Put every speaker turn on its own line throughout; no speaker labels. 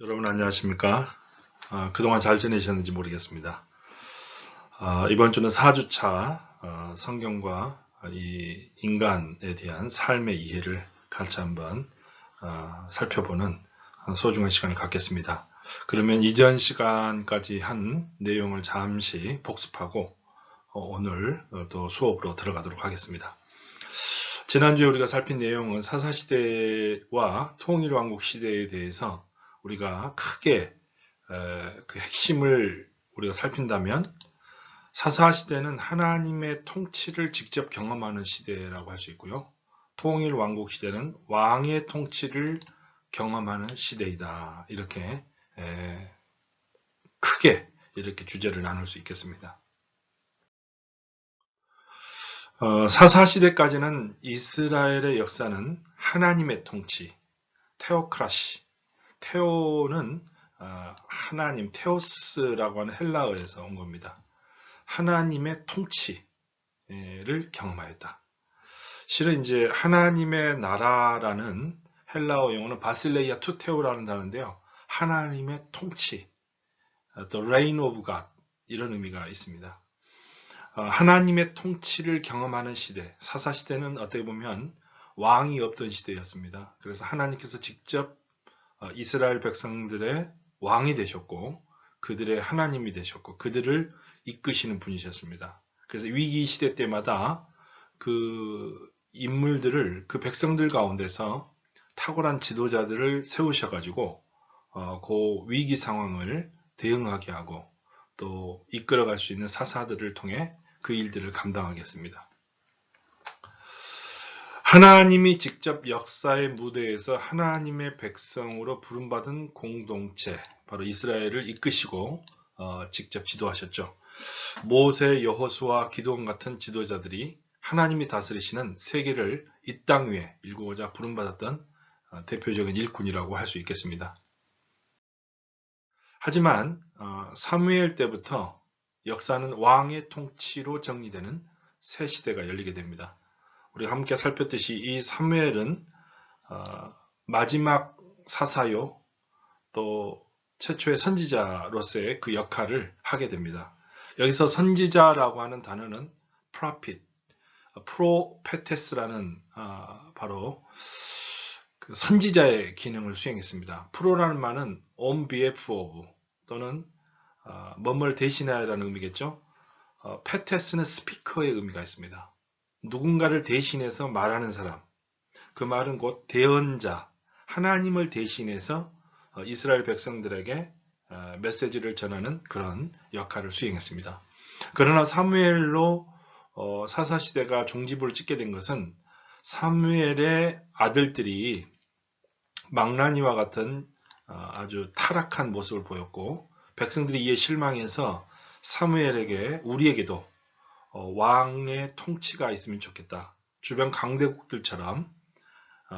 여러분 안녕하십니까? 그동안 잘 지내셨는지 모르겠습니다. 이번 주는 4주차 성경과 이 인간에 대한 삶의 이해를 같이 한번 살펴보는 소중한 시간을 갖겠습니다. 그러면 이전 시간까지 한 내용을 잠시 복습하고 오늘 또 수업으로 들어가도록 하겠습니다. 지난주에 우리가 살핀 내용은 사사시대와 통일왕국 시대에 대해서 우리가 크게 그 핵심을 우리가 살핀다면 사사시대는 하나님의 통치를 직접 경험하는 시대라고 할 수 있고요. 통일왕국 시대는 왕의 통치를 경험하는 시대이다. 이렇게 크게 이렇게 주제를 나눌 수 있겠습니다. 사사시대까지는 이스라엘의 역사는 하나님의 통치, 테오크라시, 테오는 하나님, 테오스라고 하는 헬라어에서 온 겁니다. 하나님의 통치를 경험하였다. 실은 이제 하나님의 나라라는 헬라어 용어는 바실레이아 투테오라는 단어인데요. 하나님의 통치, the reign of God 이런 의미가 있습니다. 하나님의 통치를 경험하는 시대, 사사시대는 어떻게 보면 왕이 없던 시대였습니다. 그래서 하나님께서 직접 이스라엘 백성들의 왕이 되셨고 그들의 하나님이 되셨고 그들을 이끄시는 분이셨습니다. 그래서 위기 시대 때마다 그 인물들을 그 백성들 가운데서 탁월한 지도자들을 세우셔가지고 그 위기 상황을 대응하게 하고 또 이끌어갈 수 있는 사사들을 통해 그 일들을 감당하겠습니다. 하나님이 직접 역사의 무대에서 하나님의 백성으로 부름받은 공동체, 바로 이스라엘을 이끄시고 직접 지도하셨죠. 모세, 여호수아, 기드온 같은 지도자들이 하나님이 다스리시는 세계를 이 땅 위에 일구고자 부름받았던 대표적인 일꾼이라고 할 수 있겠습니다. 하지만 사무엘 때부터 역사는 왕의 통치로 정리되는 새 시대가 열리게 됩니다. 우리가 함께 살폈듯이 이 사무엘은 마지막 사사요 또 최초의 선지자로서의 그 역할을 하게 됩니다. 여기서 선지자라고 하는 단어는 prophet, prophetess라는 바로 그 선지자의 기능을 수행했습니다. 프로라는 말은 on behalf of 또는 뭐뭐를 대신하여라는 의미겠죠. 페테스는 스피커의 의미가 있습니다. 누군가를 대신해서 말하는 사람. 그 말은 곧 대언자, 하나님을 대신해서 이스라엘 백성들에게 메시지를 전하는 그런 역할을 수행했습니다. 그러나 사무엘로 사사시대가 종지부를 찍게 된 것은 사무엘의 아들들이 망나니와 같은 아주 타락한 모습을 보였고 백성들이 이에 실망해서 사무엘에게 우리에게도 왕의 통치가 있으면 좋겠다. 주변 강대국들처럼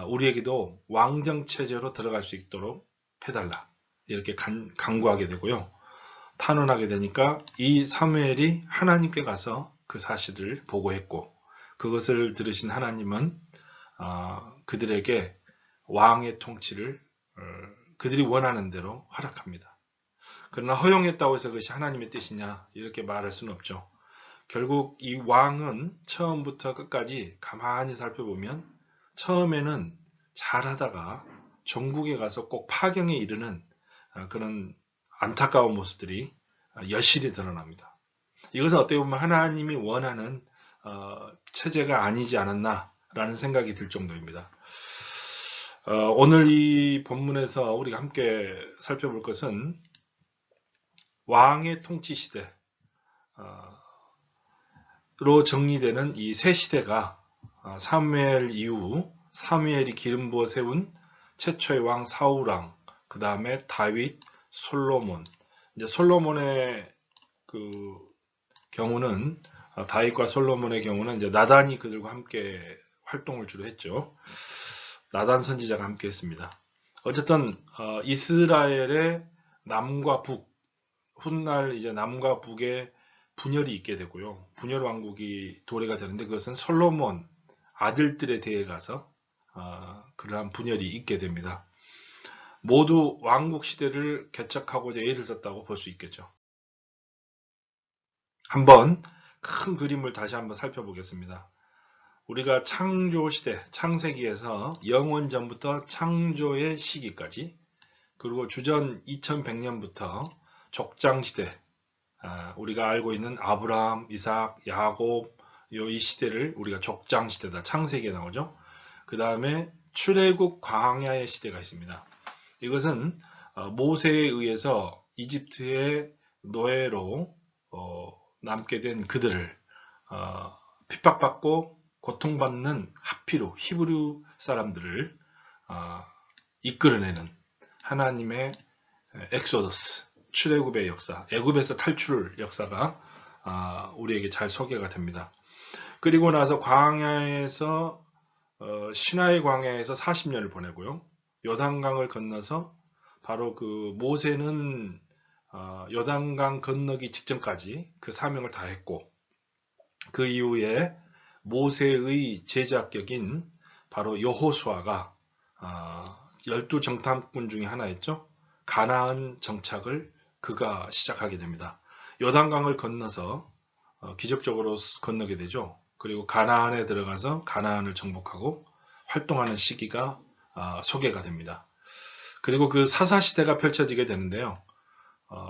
우리에게도 왕정체제로 들어갈 수 있도록 해달라. 이렇게 간구하게 되고요. 탄원하게 되니까 이 사무엘이 하나님께 가서 그 사실을 보고했고 그것을 들으신 하나님은 그들에게 왕의 통치를 그들이 원하는 대로 허락합니다. 그러나 허용했다고 해서 그것이 하나님의 뜻이냐 이렇게 말할 수는 없죠. 결국 이 왕은 처음부터 끝까지 가만히 살펴보면 처음에는 잘하다가 종국에 가서 꼭 파경에 이르는 그런 안타까운 모습들이 여실히 드러납니다. 이것은 어떻게 보면 하나님이 원하는 체제가 아니지 않았나라는 생각이 들 정도입니다. 오늘 이 본문에서 우리가 함께 살펴볼 것은 왕의 통치 시대로 정리되는 이 새 시대가 사무엘 이후 사무엘이 기름 부어 세운 최초의 왕 사울왕, 그 다음에 다윗, 솔로몬. 이제 솔로몬의 그 경우는 다윗과 솔로몬의 경우는 이제 나단이 그들과 함께 활동을 주로 했죠. 나단 선지자가 함께 했습니다. 어쨌든 이스라엘의 남과 북, 훗날 이제 남과 북에 분열이 있게 되고요. 분열 왕국이 도래가 되는데 그것은 솔로몬 아들들에 대해 가서 그러한 분열이 있게 됩니다. 모두 왕국 시대를 개척하고자 애를 썼다고 볼 수 있겠죠. 한번 큰 그림을 다시 한번 살펴보겠습니다. 우리가 창조 시대, 창세기에서 영원 전부터 창조의 시기까지, 그리고 주전 2100년부터 족장 시대, 우리가 알고 있는 아브라함, 이삭, 야곱, 이 시대를 우리가 족장 시대다, 창세기에 나오죠. 그 다음에 출애굽 광야의 시대가 있습니다. 이것은 모세에 의해서 이집트의 노예로 남게 된 그들을 핍박받고 고통받는 하피루, 히브리 사람들을 이끌어내는 하나님의 엑소더스, 출애굽의 역사, 애굽에서 탈출 역사가 우리에게 잘 소개가 됩니다. 그리고 나서 광야에서 시나이 광야에서 40년을 보내고요. 요단강을 건너서 바로 그 모세는 요단강 건너기 직전까지 그 사명을 다했고, 그 이후에 모세의 제자격인 바로 여호수아가 12정탐꾼 중에 하나였죠. 가나안 정착을 그가 시작하게 됩니다. 요단강을 건너서 기적적으로 건너게 되죠. 그리고 가나안에 들어가서 가나안을 정복하고 활동하는 시기가 소개가 됩니다. 그리고 그 사사시대가 펼쳐지게 되는데요.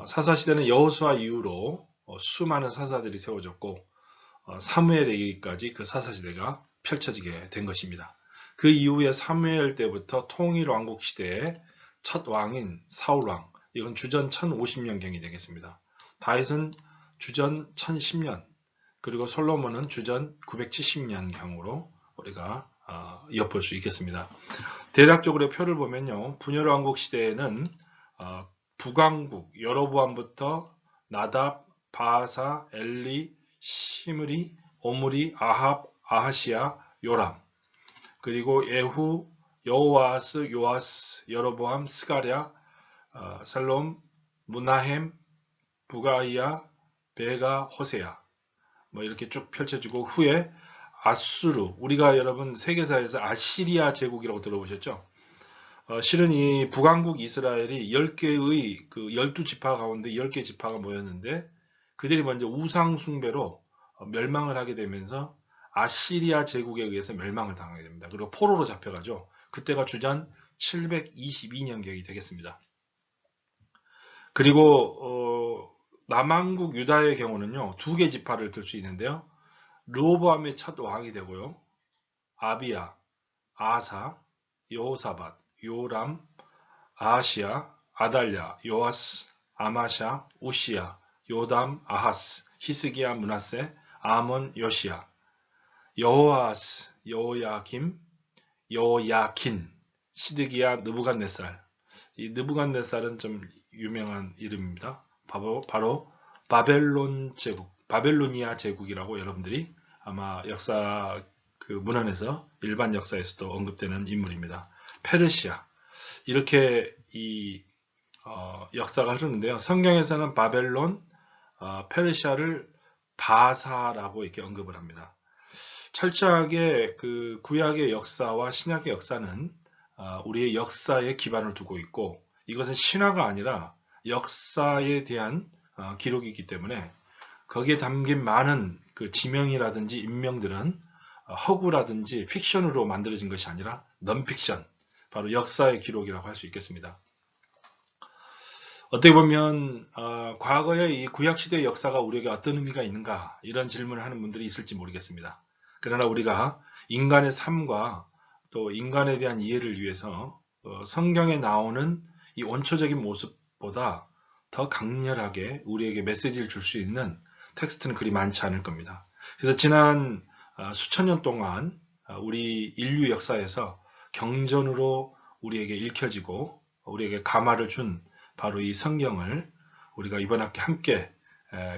사사시대는 여호수아 이후로 수많은 사사들이 세워졌고 사무엘에게까지 그 사사시대가 펼쳐지게 된 것입니다. 그 이후에 사무엘 때부터 통일왕국 시대의 첫 왕인 사울왕, 이건 주전 1050년경이 되겠습니다. 다윗은 주전 1010년, 그리고 솔로몬은 주전 970년경으로 우리가 엿볼 수 있겠습니다. 대략적으로 표를 보면요, 분열왕국 시대에는 북왕국 여로보암부터 나답, 바하사, 엘리, 시므리, 오므리, 아합, 아하시야, 요람, 그리고 예후, 여호아스, 요아스, 여로보암, 스가랴, 살롬, 무나헴, 부가이야, 베가, 호세야, 이렇게 쭉 펼쳐지고, 후에 아수르, 우리가 여러분 세계사에서 아시리아 제국이라고 들어보셨죠? 실은 이 북왕국 이스라엘이 10개의 그 12지파 가운데 10개 지파가 모였는데, 그들이 먼저 우상 숭배로 멸망을 하게 되면서 아시리아 제국에 의해서 멸망을 당하게 됩니다. 그리고 포로로 잡혀가죠. 그때가 주전 722년경이 되겠습니다. 그리고 남왕국 유다의 경우는요, 2개 지파를 들 수 있는데요. 르호보암의 첫 왕이 되고요. 아비야, 아사, 여호사밧, 요람, 아하시야, 아달랴, 요아스, 아마샤, 우시야, 요담, 아하스, 히스기야, 므낫세, 아몬, 요시야, 여호아스, 여호야김, 여호야킨, 시드기야, 느부갓네살. 이 느부갓네살은 좀 유명한 이름입니다. 바로 바벨론 제국, 바벨로니아 제국이라고 여러분들이 아마 역사 그 문헌에서, 일반 역사에서도 언급되는 인물입니다. 페르시아. 이렇게 이 역사가 흐르는데요. 성경에서는 바벨론, 페르시아를 바사라고 이렇게 언급을 합니다. 철저하게 그 구약의 역사와 신약의 역사는 우리의 역사에 기반을 두고 있고, 이것은 신화가 아니라 역사에 대한 기록이기 때문에 거기에 담긴 많은 그 지명이라든지 인명들은 허구라든지 픽션으로 만들어진 것이 아니라 넌픽션, 바로 역사의 기록이라고 할 수 있겠습니다. 어떻게 보면 과거의 이 구약시대의 역사가 우리에게 어떤 의미가 있는가, 이런 질문을 하는 분들이 있을지 모르겠습니다. 그러나 우리가 인간의 삶과 또 인간에 대한 이해를 위해서 성경에 나오는 이 원초적인 모습보다 더 강렬하게 우리에게 메시지를 줄 수 있는 텍스트는 그리 많지 않을 겁니다. 그래서 지난 수천 년 동안 우리 인류 역사에서 경전으로 우리에게 읽혀지고 우리에게 감화를 준 바로 이 성경을 우리가 이번 학기 함께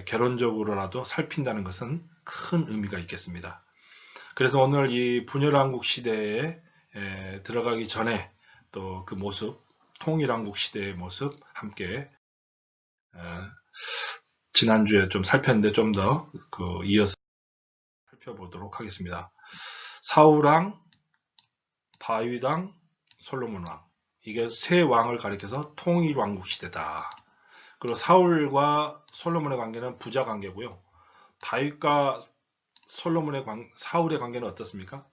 결론적으로라도 살핀다는 것은 큰 의미가 있겠습니다. 그래서 오늘 이 분열왕국 시대에 들어가기 전에 또 그 모습, 통일왕국 시대의 모습 함께 지난주에 좀 살폈는데 좀 더 이어서 살펴보도록 하겠습니다. 사울왕, 다윗왕, 솔로몬왕, 이게 세 왕을 가리켜서 통일왕국 시대다. 그리고 사울과 솔로몬의 관계는 부자 관계고요. 다윗과 사울의 관계는 어떻습니까?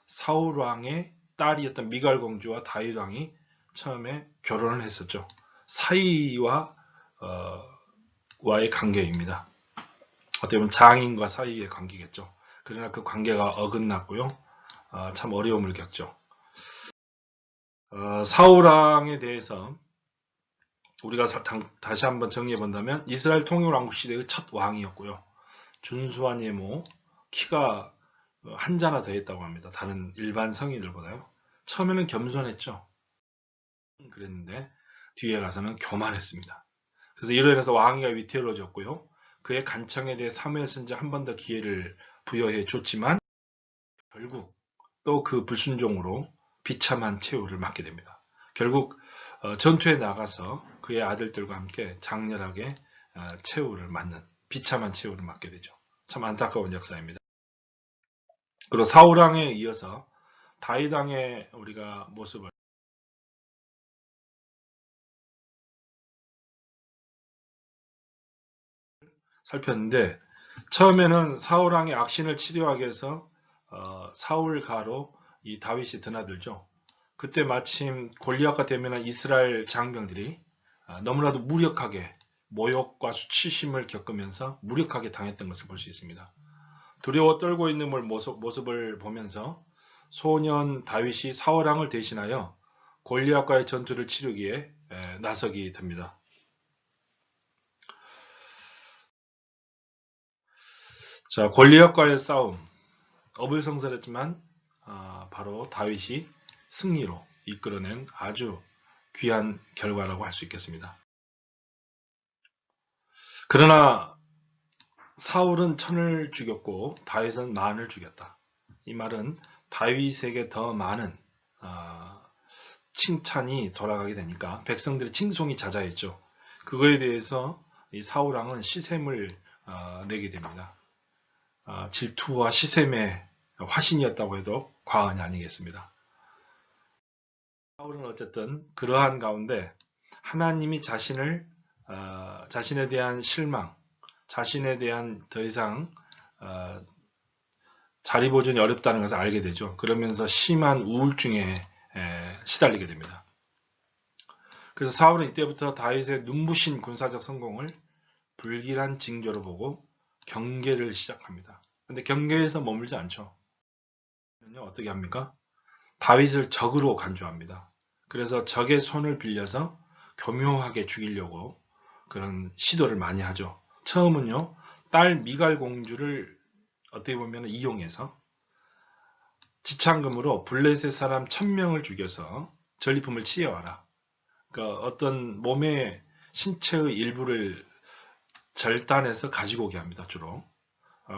사울 왕의 딸이었던 미갈 공주와 다윗 왕이 처음에 결혼을 했었죠. 사이와 와의 관계입니다. 어떻게 보면 장인과 사이의 관계겠죠. 그러나 그 관계가 어긋났고요. 참 어려움을 겪죠. 사울 왕에 대해서 우리가 다시 한번 정리해 본다면 이스라엘 통일왕국 시대의 첫 왕이었고요. 준수한 외모, 키가 한 자나 더했다고 합니다. 다른 일반 성인들보다요. 처음에는 겸손했죠. 그랬는데 뒤에 가서는 교만했습니다. 그래서 이로 인해서 왕위가 위태로워졌고요. 그의 간청에 대해 사무엘 선지자 한 번 더 기회를 부여해 줬지만 결국 또 그 불순종으로 비참한 최후를 맞게 됩니다. 결국 전투에 나가서 그의 아들들과 함께 장렬하게 최후를 맞는 비참한 최후를 맞게 되죠. 참 안타까운 역사입니다. 그리고 사울 왕에 이어서 다윗 왕의 우리가 모습을 살폈는데 처음에는 사울 왕의 악신을 치료하기 위해서 사울가로 이 다윗이 드나들죠. 그때 마침 골리앗과 대면한 이스라엘 장병들이 너무나도 무력하게 모욕과 수치심을 겪으면서 무력하게 당했던 것을 볼 수 있습니다. 두려워 떨고 있는 모습을 보면서 소년 다윗이 사울 왕을 대신하여 골리앗과의 전투를 치르기에 나서게 됩니다. 자, 골리앗과의 싸움 어불성설했지만 바로 다윗이 승리로 이끌어낸 아주 귀한 결과라고 할 수 있겠습니다. 그러나 사울은 1000을 죽였고 다윗은 10,000을 죽였다. 이 말은 다윗에게 더 많은 칭찬이 돌아가게 되니까 백성들의 칭송이 잦아있죠. 그거에 대해서 이 사울 왕은 시샘을 내게 됩니다. 질투와 시샘의 화신이었다고 해도 과언이 아니겠습니다. 사울은 어쨌든 그러한 가운데 하나님이 자신에 대한 실망, 자신에 대한 더 이상 자리 보존이 어렵다는 것을 알게 되죠. 그러면서 심한 우울증에 시달리게 됩니다. 그래서 사울은 이때부터 다윗의 눈부신 군사적 성공을 불길한 징조로 보고 경계를 시작합니다. 근데 경계에서 머물지 않죠. 어떻게 합니까? 다윗을 적으로 간주합니다. 그래서 적의 손을 빌려서 교묘하게 죽이려고 그런 시도를 많이 하죠. 처음은요, 딸 미갈 공주를 어떻게 보면 이용해서 지창금으로 블레셋 사람 1000명을 죽여서 전리품을 취해와라. 그러니까 어떤 몸의 신체의 일부를 절단해서 가지고 오게 합니다. 주로.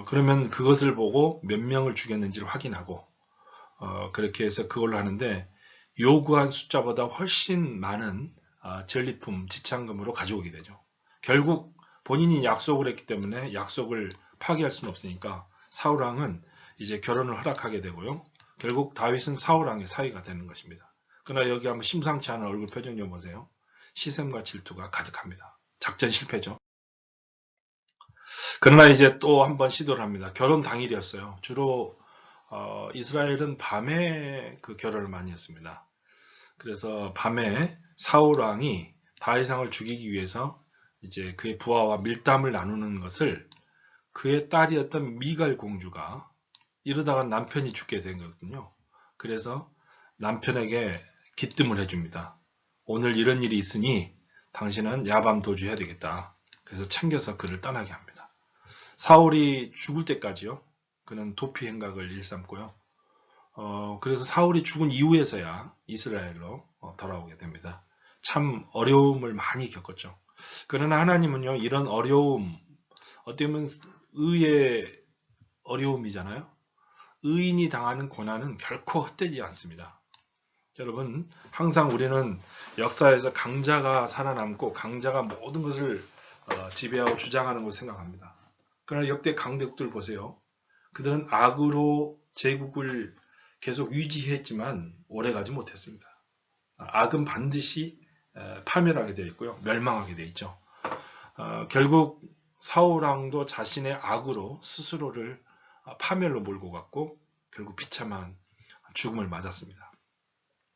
그러면 그것을 보고 몇 명을 죽였는지를 확인하고 그렇게 해서 그걸로 하는데 요구한 숫자보다 훨씬 많은 전리품, 지창금으로 가져오게 되죠. 결국 본인이 약속을 했기 때문에 약속을 파기할 수는 없으니까 사울왕은 이제 결혼을 허락하게 되고요. 결국 다윗은 사울왕의 사위가 되는 것입니다. 그러나 여기 한번 심상치 않은 얼굴 표정 좀 보세요. 시샘과 질투가 가득합니다. 작전 실패죠. 그러나 이제 또 한번 시도를 합니다. 결혼 당일이었어요. 주로 이스라엘은 밤에 그 결혼을 많이 했습니다. 그래서 밤에 사울 왕이 다윗왕을 죽이기 위해서 이제 그의 부하와 밀담을 나누는 것을 그의 딸이었던 미갈 공주가 이러다가 남편이 죽게 된 거거든요. 그래서 남편에게 기뜸을 해줍니다. 오늘 이런 일이 있으니 당신은 야밤 도주해야 되겠다. 그래서 챙겨서 그를 떠나게 합니다. 사울이 죽을 때까지요. 그는 도피 행각을 일삼고요. 그래서 사울이 죽은 이후에서야 이스라엘로 돌아오게 됩니다. 참 어려움을 많이 겪었죠. 그러나 하나님은요, 이런 어려움, 어떻게 보면 의의 어려움이잖아요. 의인이 당하는 고난은 결코 헛되지 않습니다. 여러분, 항상 우리는 역사에서 강자가 살아남고 강자가 모든 것을 지배하고 주장하는 것을 생각합니다. 그러나 역대 강대국들 보세요. 그들은 악으로 제국을 계속 유지했지만 오래가지 못했습니다. 악은 반드시 파멸하게 되어 있고요. 멸망하게 되어 있죠. 결국 사울왕도 자신의 악으로 스스로를 파멸로 몰고 갔고 결국 비참한 죽음을 맞았습니다.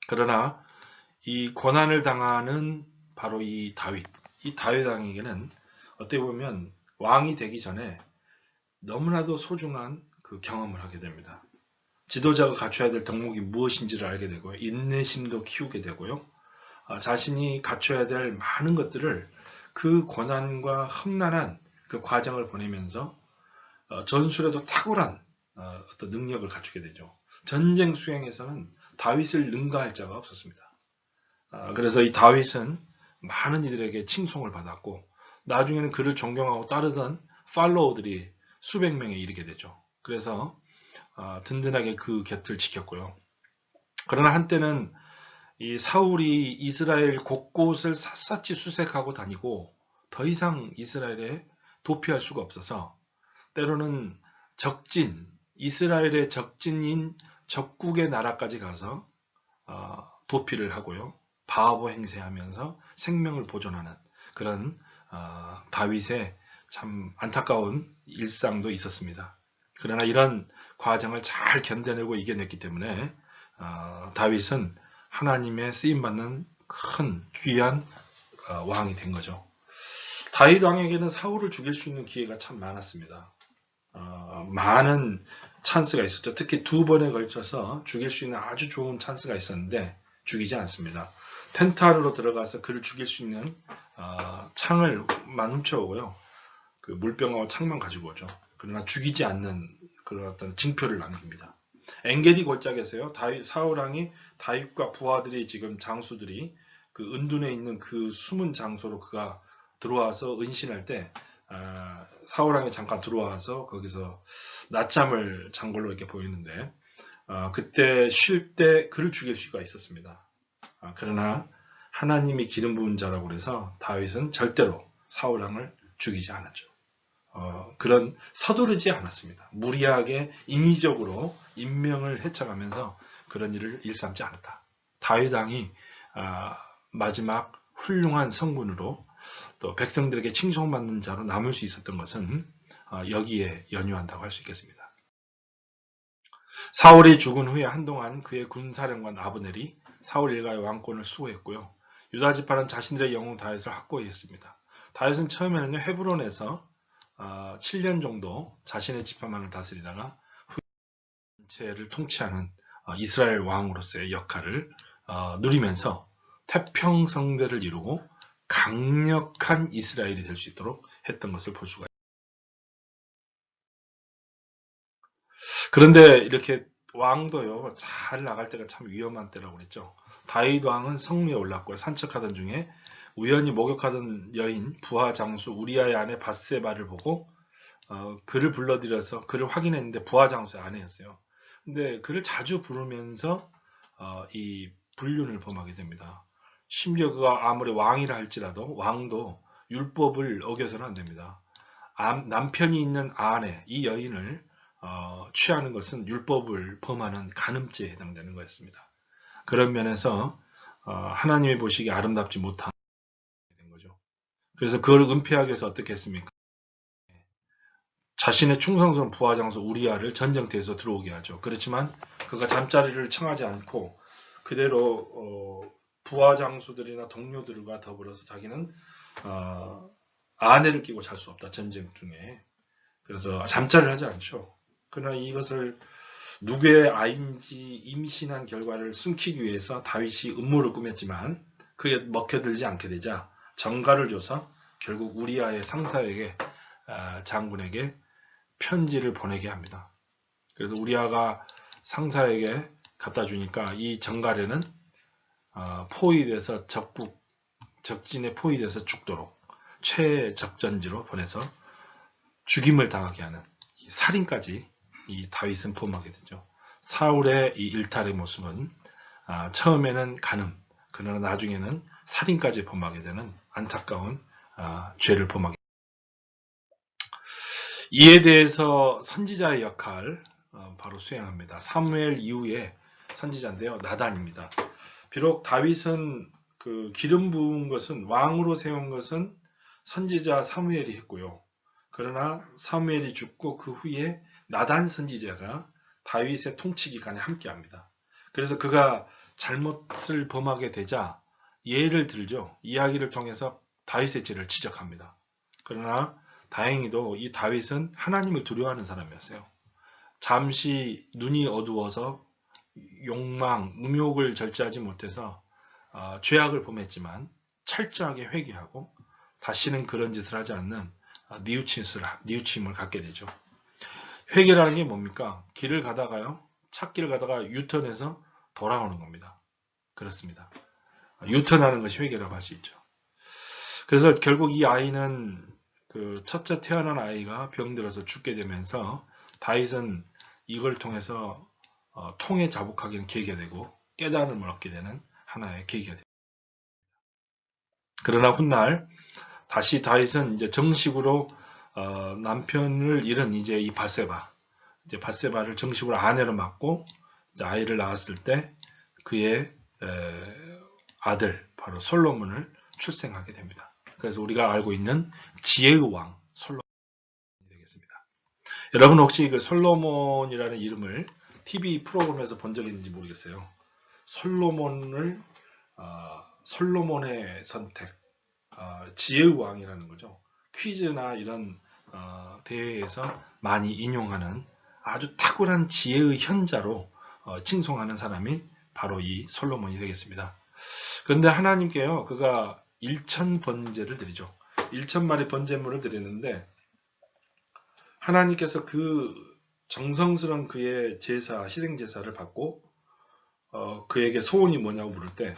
그러나 이 고난을 당하는 바로 이 다윗 왕에게는 어떻게 보면 왕이 되기 전에 너무나도 소중한 그 경험을 하게 됩니다. 지도자가 갖춰야 될 덕목이 무엇인지를 알게 되고요. 인내심도 키우게 되고요. 자신이 갖춰야 될 많은 것들을 그 고난과 험난한 그 과정을 보내면서 전술에도 탁월한 어떤 능력을 갖추게 되죠. 전쟁 수행에서는 다윗을 능가할 자가 없었습니다. 그래서 이 다윗은 많은 이들에게 칭송을 받았고 나중에는 그를 존경하고 따르던 팔로워들이 수백 명에 이르게 되죠. 그래서 든든하게 그 곁을 지켰고요. 그러나 한때는 이 사울이 이스라엘 곳곳을 샅샅이 수색하고 다니고 더 이상 이스라엘에 도피할 수가 없어서 때로는 이스라엘의 적진인 적국의 나라까지 가서 도피를 하고요. 바보 행세하면서 생명을 보존하는 그런 다윗의 참 안타까운 일상도 있었습니다. 그러나 이런 과정을 잘 견뎌내고 이겨냈기 때문에 다윗은 하나님의 쓰임받는 큰 귀한 왕이 된 거죠. 다윗 왕에게는 사울을 죽일 수 있는 기회가 참 많았습니다. 많은 찬스가 있었죠. 특히 2번에 걸쳐서 죽일 수 있는 아주 좋은 찬스가 있었는데 죽이지 않습니다. 텐트 안으로 들어가서 그를 죽일 수 있는 창을만 훔쳐오고요. 그 물병하고 창만 가지고 오죠. 그러나 죽이지 않는 그런 어떤 징표를 남깁니다. 엔게디 골짜기에서요. 사울 왕이 다윗과 부하들이 지금 장수들이 그 은둔에 있는 그 숨은 장소로 그가 들어와서 은신할 때 사울 왕이 잠깐 들어와서 거기서 낮잠을 잔 걸로 이렇게 보이는데 그때 쉴 때 그를 죽일 수가 있었습니다. 그러나 하나님이 기름 부은 자라고 그래서 다윗은 절대로 사울 왕을 죽이지 않았죠. 그런 서두르지 않았습니다. 무리하게 인위적으로 인명을 해쳐가면서 그런 일을 일삼지 않았다. 다윗 왕이 마지막 훌륭한 성군으로 또 백성들에게 칭송받는 자로 남을 수 있었던 것은 여기에 연유한다고 할 수 있겠습니다. 사울이 죽은 후에 한동안 그의 군사령관 아브넬이 사울 일가의 왕권을 수호했고요. 유다 지파는 자신들의 영웅 다윗을 확고히 했습니다. 다윗은 처음에는 헤브론에서 7년 정도 자신의 지파만을 다스리다가 전체를 통치하는 이스라엘 왕으로서의 역할을 누리면서 태평성대를 이루고 강력한 이스라엘이 될 수 있도록 했던 것을 볼 수가 있습니다. 그런데 이렇게 왕도요, 잘 나갈 때가 참 위험한 때라고 그랬죠. 다윗 왕은 성리에 올랐고요. 산책하던 중에 우연히 목욕하던 여인 부하 장수 우리아의 아내 밧세바를 보고 그를 불러들여서 그를 확인했는데 부하 장수의 아내였어요. 근데 그를 자주 부르면서 이 불륜을 범하게 됩니다. 심지어 그가 아무리 왕이라 할지라도 왕도 율법을 어겨서는 안 됩니다. 남편이 있는 아내, 이 여인을 취하는 것은 율법을 범하는 간음죄에 해당되는 거였습니다. 그런 면에서 하나님이 보시기에 아름답지 못한 된 거죠. 그래서 그걸 은폐하기 위해서 어떻게 했습니까? 자신의 충성스러운 부하장수 우리아를 전쟁터에서 들어오게 하죠. 그렇지만 그가 잠자리를 청하지 않고 그대로 부하장수들이나 동료들과 더불어서 자기는 아내를 끼고 잘 수 없다. 전쟁 중에. 그래서 잠자리를 하지 않죠. 그러나 이것을 누구의 아이인지 임신한 결과를 숨기기 위해서 다윗이 음모를 꾸몄지만 그게 먹혀들지 않게 되자 전가를 줘서 결국 우리아의 상사에게 장군에게 편지를 보내게 합니다. 그래서 우리아가 상사에게 갖다 주니까 이 전가래는 포위돼서 적진에 포위돼서 죽도록 최적전지로 보내서 죽임을 당하게 하는 살인까지 이 다윗은 범하게 되죠. 사울의 이 일탈의 모습은 처음에는 간음, 그러나 나중에는 살인까지 범하게 되는 안타까운 죄를 범하게 됩니다. 이에 대해서 선지자의 역할 바로 수행합니다. 사무엘 이후에 선지자인데요. 나단입니다. 비록 다윗은 그 기름 부은 것은 왕으로 세운 것은 선지자 사무엘이 했고요. 그러나 사무엘이 죽고 그 후에 나단 선지자가 다윗의 통치 기간에 함께합니다. 그래서 그가 잘못을 범하게 되자 예를 들죠. 이야기를 통해서 다윗의 죄를 지적합니다. 그러나 다행히도 이 다윗은 하나님을 두려워하는 사람이었어요. 잠시 눈이 어두워서 욕망, 음욕을 절제하지 못해서 죄악을 범했지만 철저하게 회개하고 다시는 그런 짓을 하지 않는 뉘우침을 갖게 되죠. 회개라는 게 뭡니까? 길을 가다가요. 찾길을 가다가 유턴해서 돌아오는 겁니다. 그렇습니다. 유턴하는 것이 회개라고 할 수 있죠. 그래서 결국 이 아이는 그 첫째 태어난 아이가 병들어서 죽게 되면서 다윗은 이걸 통해서 통에 자복하기는 계기가 되고 깨달음을 얻게 되는 하나의 계기가 됩니다. 그러나 훗날 다시 다윗은 이제 정식으로 남편을 잃은 이제 이 바세바를 정식으로 아내로 맡고 이제 아이를 낳았을 때 그의 아들 바로 솔로몬을 출생하게 됩니다. 그래서 우리가 알고 있는 지혜의 왕 솔로몬이 되겠습니다. 여러분 혹시 그 솔로몬이라는 이름을 TV 프로그램에서 본 적이 있는지 모르겠어요. 솔로몬의 선택, 지혜의 왕이라는 거죠. 퀴즈나 이런 대회에서 많이 인용하는 아주 탁월한 지혜의 현자로 칭송하는 사람이 바로 이 솔로몬이 되겠습니다. 그런데 하나님께요, 그가 1천 번제를 드리죠. 1천마리 번제물을 드리는데 하나님께서 그 정성스러운 그의 제사, 희생제사를 받고 그에게 소원이 뭐냐고 물을 때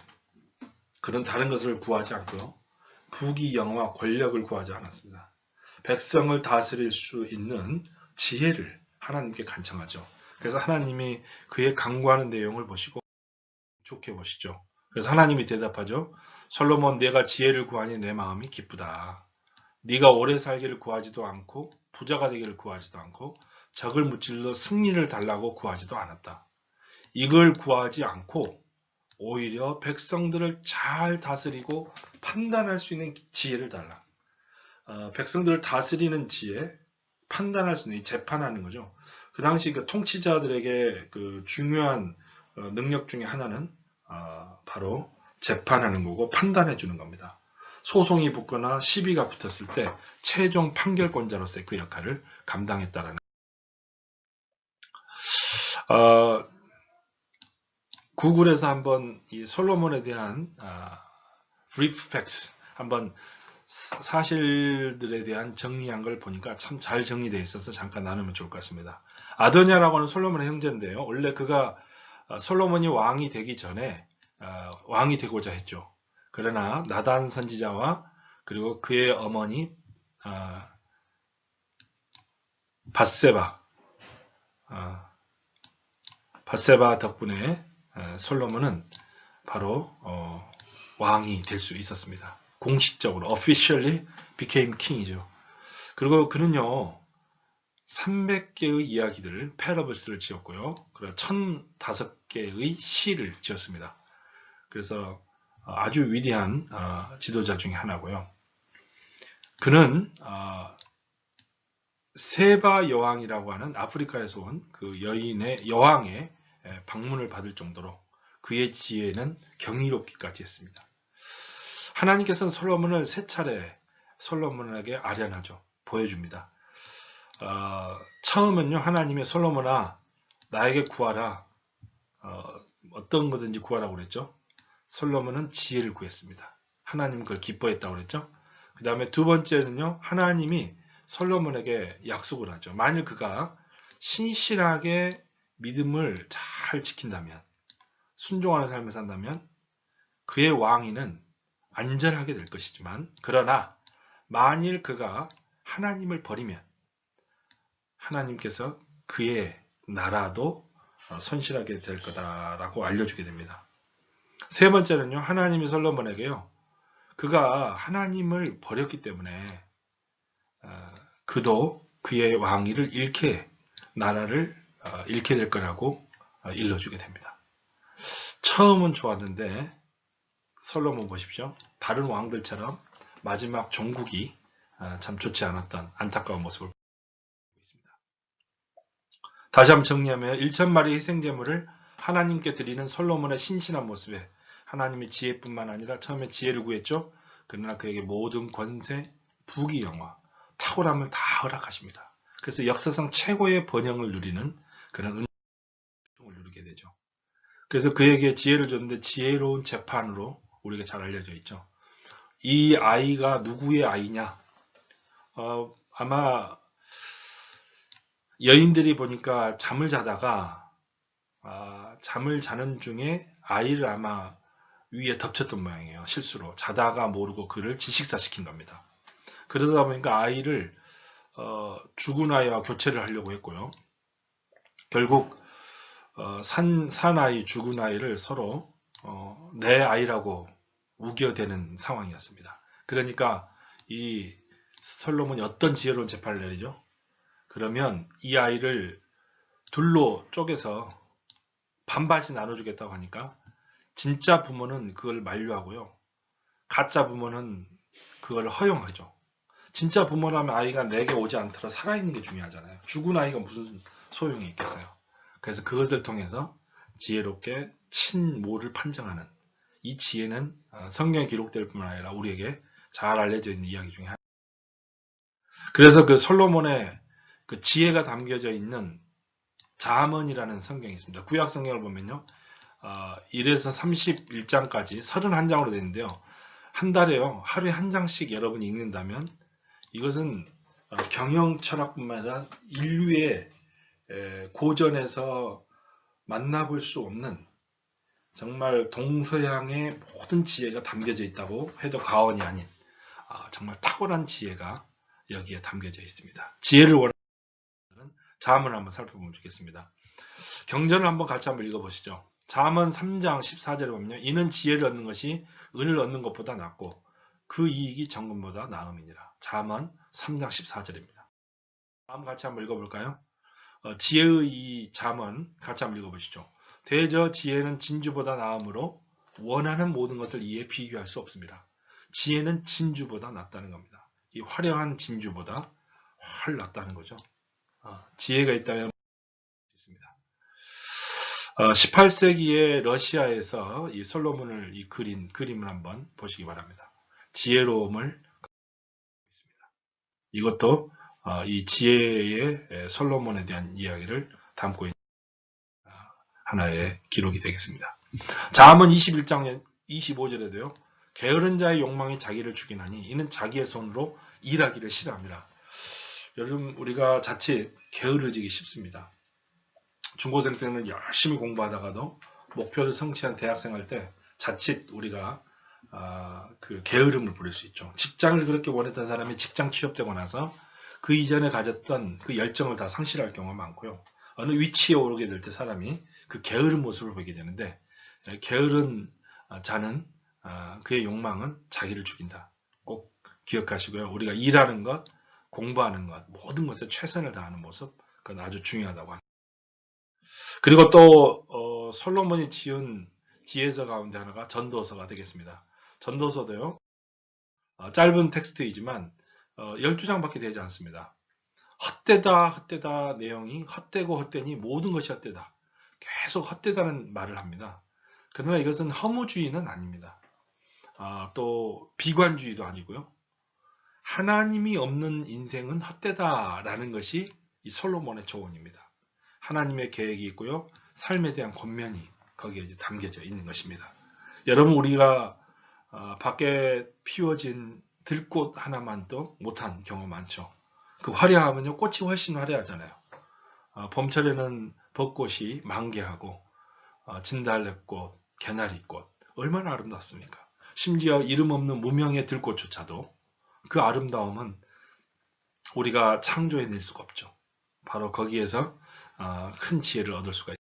그는 다른 것을 구하지 않고요. 부귀, 영화, 권력을 구하지 않았습니다. 백성을 다스릴 수 있는 지혜를 하나님께 간청하죠. 그래서 하나님이 그의 간구하는 내용을 보시고 좋게 보시죠. 그래서 하나님이 대답하죠. 솔로몬, 내가 지혜를 구하니 내 마음이 기쁘다. 네가 오래 살기를 구하지도 않고 부자가 되기를 구하지도 않고 적을 무찔러 승리를 달라고 구하지도 않았다. 이걸 구하지 않고 오히려 백성들을 잘 다스리고 판단할 수 있는 지혜를 달라. 백성들을 다스리는 지혜, 판단할 수 있는 재판하는 거죠. 그 당시 그 통치자들에게 그 중요한 능력 중에 하나는 바로 재판하는 거고 판단해 주는 겁니다. 소송이 붙거나 시비가 붙었을 때 최종 판결권자로서의 그 역할을 감당했다라는. 구글에서 한번 이 솔로몬에 대한 brief facts 한번 사실들에 대한 정리한 걸 보니까 참 잘 정리되어 있어서 잠깐 나누면 좋을 것 같습니다. 아도냐라고 하는 솔로몬의 형제인데요. 원래 그가 솔로몬이 왕이 되기 전에 왕이 되고자 했죠. 그러나 나단 선지자와 그리고 그의 어머니 밧세바 덕분에 솔로몬은 바로 왕이 될 수 있었습니다. 공식적으로 officially became king이죠. 그리고 그는요 300개의 이야기들 parables를 지었고요. 그리고 1005개의 시를 지었습니다. 그래서 아주 위대한 지도자 중에 하나고요. 그는 세바 여왕이라고 하는 아프리카에서 온 그 여왕의 방문을 받을 정도로 그의 지혜는 경이롭기까지 했습니다. 하나님께서는 솔로몬을 세 차례 솔로몬에게 아련하죠. 보여줍니다. 처음은요, 하나님의 솔로몬아, 나에게 구하라. 어떤 거든지 구하라고 그랬죠. 솔로몬은 지혜를 구했습니다. 하나님은 그걸 기뻐했다고 그랬죠. 그 다음에 두 번째는요, 하나님이 솔로몬에게 약속을 하죠. 만일 그가 신실하게 믿음을 잘 지킨다면, 순종하는 삶을 산다면, 그의 왕위는 안전하게 될 것이지만, 그러나 만일 그가 하나님을 버리면 하나님께서 그의 나라도 손실하게 될 거다라고 알려주게 됩니다. 세 번째는요, 하나님이 솔로몬에게요, 그가 하나님을 버렸기 때문에 그도 그의 왕위를 나라를 잃게 될 거라고 일러주게 됩니다. 처음은 좋았는데 솔로몬 보십시오. 다른 왕들처럼 마지막 종국이 참 좋지 않았던 안타까운 모습을 보고 있습니다. 다시 한번 정리하면 1,000마리 희생제물을 하나님께 드리는 솔로몬의 신실한 모습에 하나님의 지혜뿐만 아니라 처음에 지혜를 구했죠. 그러나 그에게 모든 권세, 부귀, 영화, 탁월함을 다 허락하십니다. 그래서 역사상 최고의 번영을 누리는 그런 은총을 누리게 되죠. 그래서 그에게 지혜를 줬는데 지혜로운 재판으로 우리가 잘 알려져 있죠. 이 아이가 누구의 아이냐? 아마 여인들이 보니까 잠을 자다가 잠을 자는 중에 아이를 아마 위에 덮쳤던 모양이에요. 실수로. 자다가 모르고 그를 질식사시킨 겁니다. 그러다 보니까 아이를 죽은 아이와 교체를 하려고 했고요. 결국 산 아이, 죽은 아이를 서로 내 아이라고 우겨대는 상황이었습니다. 그러니까 이 솔로몬이 어떤 지혜로운 재판을 내리죠? 그러면 이 아이를 둘로 쪼개서 반반씩 나눠주겠다고 하니까 진짜 부모는 그걸 만류하고요. 가짜 부모는 그걸 허용하죠. 진짜 부모라면 아이가 내게 오지 않더라도 살아있는 게 중요하잖아요. 죽은 아이가 무슨 소용이 있겠어요. 그래서 그것을 통해서 지혜롭게 친모를 판정하는 이 지혜는 성경에 기록될 뿐만 아니라 우리에게 잘 알려져 있는 이야기 중에 하나입니다. 그래서 그 솔로몬의 그 지혜가 담겨져 있는 잠언이라는 성경이 있습니다. 구약 성경을 보면요. 1에서 31장까지 31장으로 되는데요. 한 달에요. 하루에 한 장씩 여러분이 읽는다면 이것은 경영 철학뿐만 아니라 인류의 고전에서 만나볼 수 없는 정말 동서양의 모든 지혜가 담겨져 있다고 해도 과언이 아닌 정말 탁월한 지혜가 여기에 담겨져 있습니다. 지혜를 원하는 잠언을 한번 살펴보면 좋겠습니다. 경전을 한번 같이 한번 읽어보시죠. 잠언 3장 14절에 보면요. 이는 지혜를 얻는 것이 은을 얻는 것보다 낫고 그 이익이 정금보다 나음이니라. 잠언 3장 14절입니다. 다음 같이 한번 읽어볼까요? 지혜의 이 잠언 같이 한번 읽어보시죠. 대저 지혜는 진주보다 나음으로 원하는 모든 것을 이에 비교할 수 없습니다. 지혜는 진주보다 낫다는 겁니다. 이 화려한 진주보다 훨 낫다는 거죠. 지혜가 있다면 있습니다. 18세기의 러시아에서 이 솔로몬을 그린 그림을 한번 보시기 바랍니다. 지혜로움을 있습니다. 이것도 이 지혜의 솔로몬에 대한 이야기를 담고 있는 하나의 기록이 되겠습니다. 잠언 21장 25절에도요. 게으른 자의 욕망이 자기를 죽이나니 이는 자기의 손으로 일하기를 싫어합니다. 여러분 우리가 자칫 게으르지기 쉽습니다. 중고생 때는 열심히 공부하다가도 목표를 성취한 대학생활 때 자칫 우리가 그 게으름을 부릴 수 있죠. 직장을 그렇게 원했던 사람이 직장 취업되고 나서 그 이전에 가졌던 그 열정을 다 상실할 경우가 많고요. 어느 위치에 오르게 될 때 사람이 그 게으른 모습을 보게 되는데 게으른 자는 그의 욕망은 자기를 죽인다. 꼭 기억하시고요. 우리가 일하는 것, 공부하는 것, 모든 것에 최선을 다하는 모습 그건 아주 중요하다고 합니다. 그리고 또 솔로몬이 지은 지혜서 가운데 하나가 전도서가 되겠습니다. 전도서도요. 짧은 텍스트이지만 12장밖에 되지 않습니다. 헛되다 내용이 헛되고 헛되니 모든 것이 헛되다. 계속 헛되다는 말을 합니다. 그러나 이것은 허무주의는 아닙니다. 또 비관주의도 아니고요. 하나님이 없는 인생은 헛되다라는 것이 이 솔로몬의 조언입니다. 하나님의 계획이 있고요. 삶에 대한 권면이 거기에 이제 담겨져 있는 것입니다. 여러분 우리가 밖에 피워진 들꽃 하나만도 못한 경우 많죠. 그 화려하면요. 꽃이 훨씬 화려하잖아요. 봄철에는 벚꽃이 만개하고 진달래꽃, 개나리꽃 얼마나 아름답습니까? 심지어 이름 없는 무명의 들꽃조차도 그 아름다움은 우리가 창조해낼 수가 없죠. 바로 거기에서 큰 지혜를 얻을 수가 있습니다.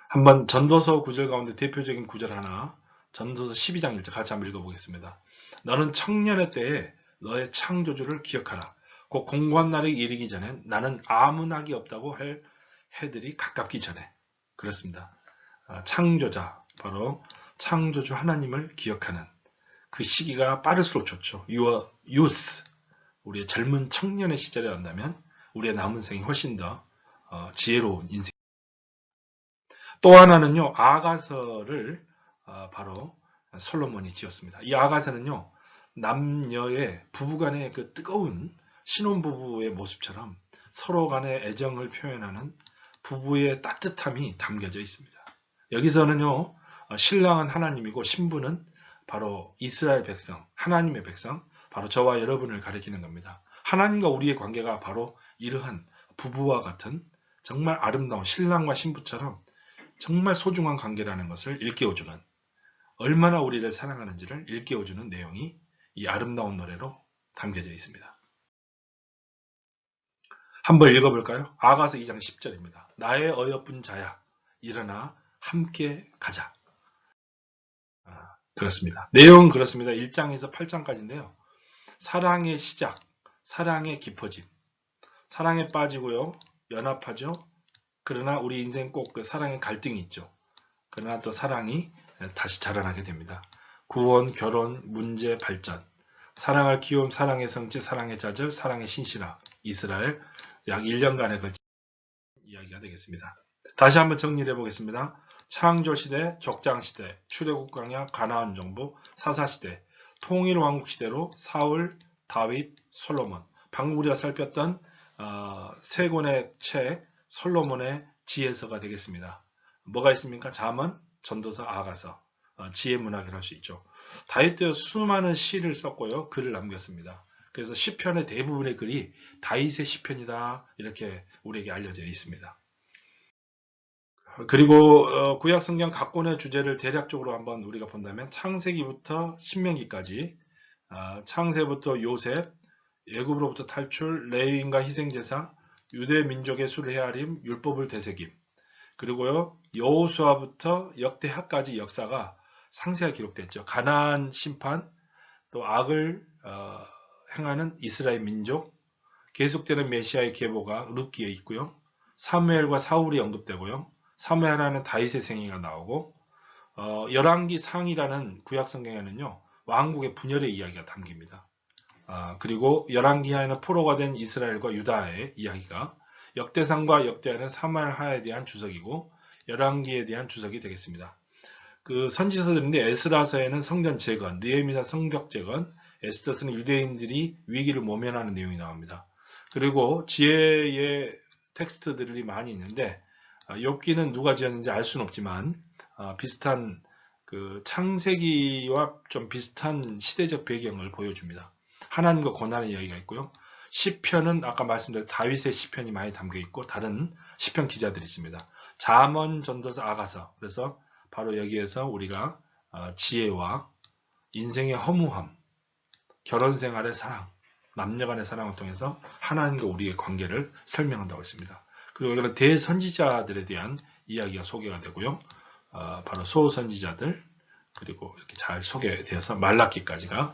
한번 전도서 구절 가운데 대표적인 구절 하나 전도서 12장 1절 같이 한번 읽어보겠습니다. 너는 청년의 때에 너의 창조주를 기억하라. 곧 공고한 날이 이르기 전에 나는 아무 낙이 없다고 할 해들이 가깝기 전에. 그렇습니다. 창조자, 바로 창조주 하나님을 기억하는 그 시기가 빠를수록 좋죠. Your youth, 우리의 젊은 청년의 시절에 온다면 우리의 남은 생이 훨씬 더 지혜로운 인생. 또 하나는요, 아가서를 바로 솔로몬이 지었습니다. 이 아가서는요, 남녀의 부부간의 그 뜨거운 신혼부부의 모습처럼 서로 간의 애정을 표현하는 부부의 따뜻함이 담겨져 있습니다. 여기서는요, 신랑은 하나님이고 신부는 바로 이스라엘 백성, 하나님의 백성, 바로 저와 여러분을 가리키는 겁니다. 하나님과 우리의 관계가 바로 이러한 부부와 같은 정말 아름다운 신랑과 신부처럼 정말 소중한 관계라는 것을 일깨워주는, 얼마나 우리를 사랑하는지를 일깨워주는 내용이 이 아름다운 노래로 담겨져 있습니다. 한번 읽어볼까요? 아가서 2장 10절입니다. 나의 어여쁜 자야, 일어나 함께 가자. 그렇습니다. 내용은 그렇습니다. 1장에서 8장까지인데요. 사랑의 시작, 사랑의 깊어짐, 사랑에 빠지고요, 연합하죠. 그러나 우리 인생 꼭 그 사랑의 갈등이 있죠. 그러나 또 사랑이 다시 자라나게 됩니다. 구원, 결혼, 문제, 발전, 사랑할 키움, 사랑의 성취, 사랑의 좌절, 사랑의 신실함, 이스라엘 약 1년간에 걸친 이야기가 되겠습니다. 다시 한번 정리를 해보겠습니다. 창조시대, 적장시대, 출애굽 광야, 가나안 정부, 사사시대, 통일왕국시대로 사울, 다윗, 솔로몬, 방금 우리가 살폈던 세 권의 책, 솔로몬의 지혜서가 되겠습니다. 뭐가 있습니까? 잠언, 전도서, 아가서, 지혜문학이라 할 수 있죠. 다윗도 수많은 시를 썼고요, 글을 남겼습니다. 그래서 시편의 대부분의 글이 다윗의 시편이다, 이렇게 우리에게 알려져 있습니다. 그리고 구약 성경 각 권의 주제를 대략적으로 한번 우리가 본다면 창세기부터 신명기까지, 창세부터 요셉, 애굽으로부터 탈출, 레위인과 희생제사, 유대 민족의 술 헤아림, 율법을 되새김, 그리고요 여호수아부터 역대하까지 역사가 상세하게 기록됐죠. 가나안 심판, 또 악을 행하는 이스라엘 민족, 계속되는 메시아의 계보가 룻기에 있고요. 사무엘과 사울이 언급되고요. 사무엘하는 다윗의 생애가 나오고, 열왕기 상이라는 구약 성경에는요 왕국의 분열의 이야기가 담깁니다. 그리고 열왕기하에는 포로가 된 이스라엘과 유다의 이야기가, 역대상과 역대하는 사무엘하에 대한 주석이고 열왕기에 대한 주석이 되겠습니다. 그 선지서들인데 에스라서에는 성전 재건, 느헤미야 성벽 재건, 에스더서는 유대인들이 위기를 모면하는 내용이 나옵니다. 그리고 지혜의 텍스트들이 많이 있는데 욥기는 누가 지었는지 알 수는 없지만 비슷한 그 창세기와 좀 비슷한 시대적 배경을 보여줍니다. 하나님과 고난의 이야기가 있고요. 시편은 아까 말씀드린 다윗의 시편이 많이 담겨 있고 다른 시편 기자들이 있습니다. 잠언, 전도서, 아가서. 그래서 바로 여기에서 우리가 지혜와 인생의 허무함, 결혼 생활의 사랑, 남녀 간의 사랑을 통해서 하나님과 우리의 관계를 설명한다고 했습니다. 그리고 이거는 대선지자들에 대한 이야기가 소개가 되고요. 바로 소선지자들, 그리고 이렇게 잘 소개되어서 말라기까지가